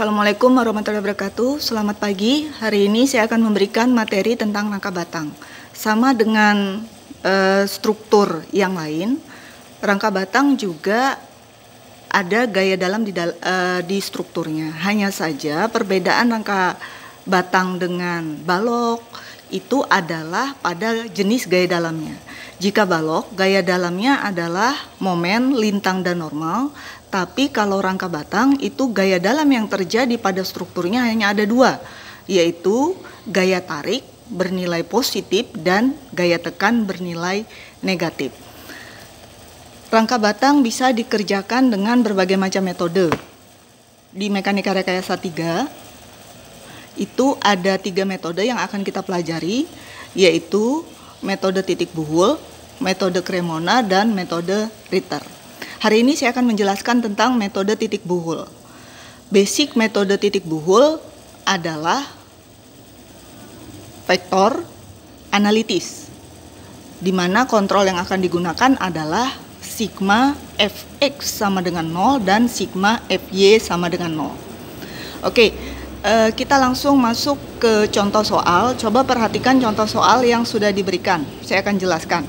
Assalamualaikum warahmatullahi wabarakatuh. Selamat pagi. Hari ini saya akan memberikan materi tentang rangka batang. Sama dengan struktur yang lain, rangka batang juga ada gaya dalam di strukturnya. Hanya saja perbedaan rangka batang dengan balok itu adalah pada jenis gaya dalamnya. Jika balok, gaya dalamnya adalah momen, lintang, dan normal. Tapi kalau rangka batang itu gaya dalam yang terjadi pada strukturnya hanya ada dua, yaitu gaya tarik bernilai positif dan gaya tekan bernilai negatif. Rangka batang bisa dikerjakan dengan berbagai macam metode. Di mekanika rekayasa 3, itu ada 3 metode yang akan kita pelajari, yaitu metode titik buhul, metode Cremona, dan metode Ritter. Hari ini saya akan menjelaskan tentang metode titik buhul. Basic metode titik buhul adalah vektor analitis, di mana kontrol yang akan digunakan adalah sigma fx sama dengan 0 dan sigma fy sama dengan 0. Oke, kita langsung masuk ke contoh soal. Coba perhatikan contoh soal yang sudah diberikan. Saya akan jelaskan.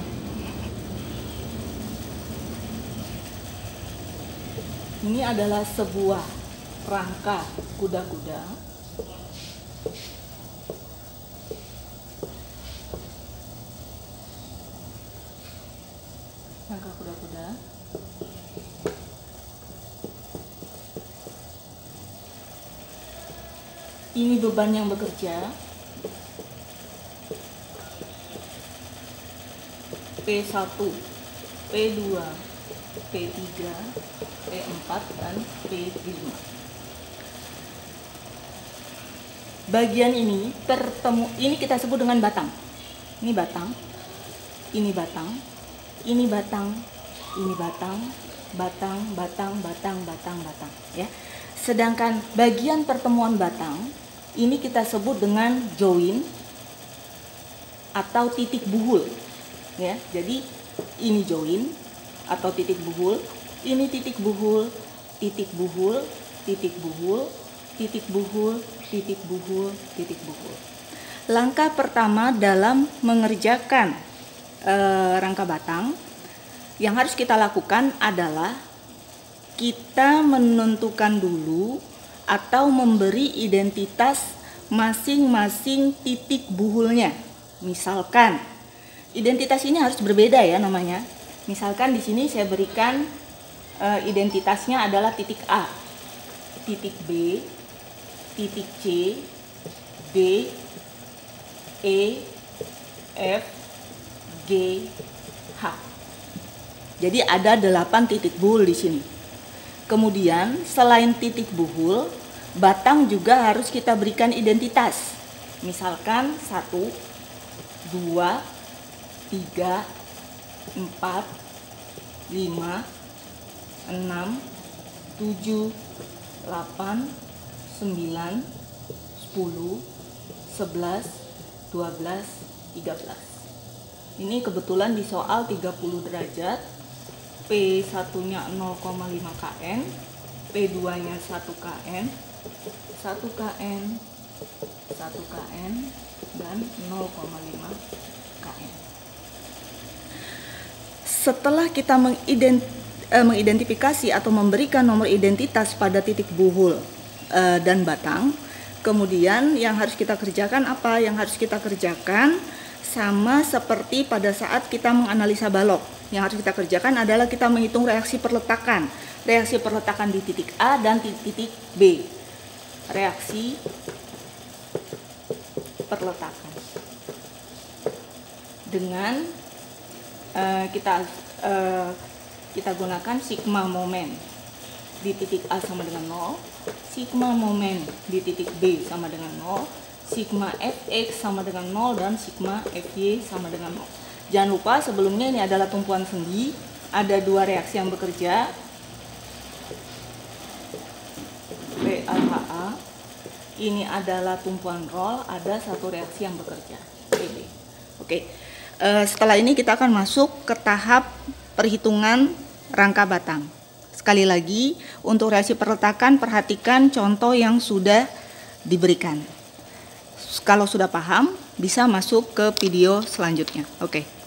Ini adalah sebuah rangka kuda-kuda. Rangka kuda-kuda. Ini beban yang bekerja. P1, P2, P3, P4, dan P5. Bagian ini ini kita sebut dengan batang. Ini batang, ini batang, ini batang, ini batang, batang, batang, batang, batang, batang, ya. Sedangkan bagian pertemuan batang ini kita sebut dengan join atau titik buhul, ya. Jadi ini join atau titik buhul. Ini titik buhul, titik buhul, titik buhul, titik buhul, titik buhul, titik buhul. Langkah pertama dalam mengerjakan rangka batang yang harus kita lakukan adalah kita menentukan dulu atau memberi identitas masing-masing titik buhulnya. Misalkan identitas ini harus berbeda ya namanya. Misalkan di sini saya berikan identitasnya adalah titik A, titik B, titik C, D, E, F, G, H. Jadi ada 8 titik buhul di sini. Kemudian selain titik buhul, batang juga harus kita berikan identitas. Misalkan 1, 2, 3, 4, 5, 6, 7, 8, 9, 10, 11, 12, 13. Ini kebetulan di soal 30 derajat, P1-nya 0,5 kN, P2-nya 1 kN, 1 kN, 1 kN, dan 0,5 kN. Setelah kita mengidentifikasi atau memberikan nomor identitas pada titik buhul dan batang, kemudian yang harus kita kerjakan apa? Yang harus kita kerjakan sama seperti pada saat kita menganalisa balok. Yang harus kita kerjakan adalah kita menghitung reaksi perletakan. Reaksi perletakan di titik A dan di titik B. Reaksi perletakan. Dengan kita gunakan sigma momen di titik A sama dengan 0, sigma momen di titik B sama dengan 0, sigma fx sama dengan 0, dan sigma fy sama dengan 0. Jangan lupa sebelumnya ini adalah tumpuan sendi, ada 2 reaksi yang bekerja, PAHA. Ini adalah tumpuan roll, ada 1 reaksi yang bekerja, PB. Oke, setelah ini kita akan masuk ke tahap perhitungan rangka batang. Sekali lagi, untuk reaksi perletakan perhatikan contoh yang sudah diberikan. Kalau sudah paham, bisa masuk ke video selanjutnya. Oke.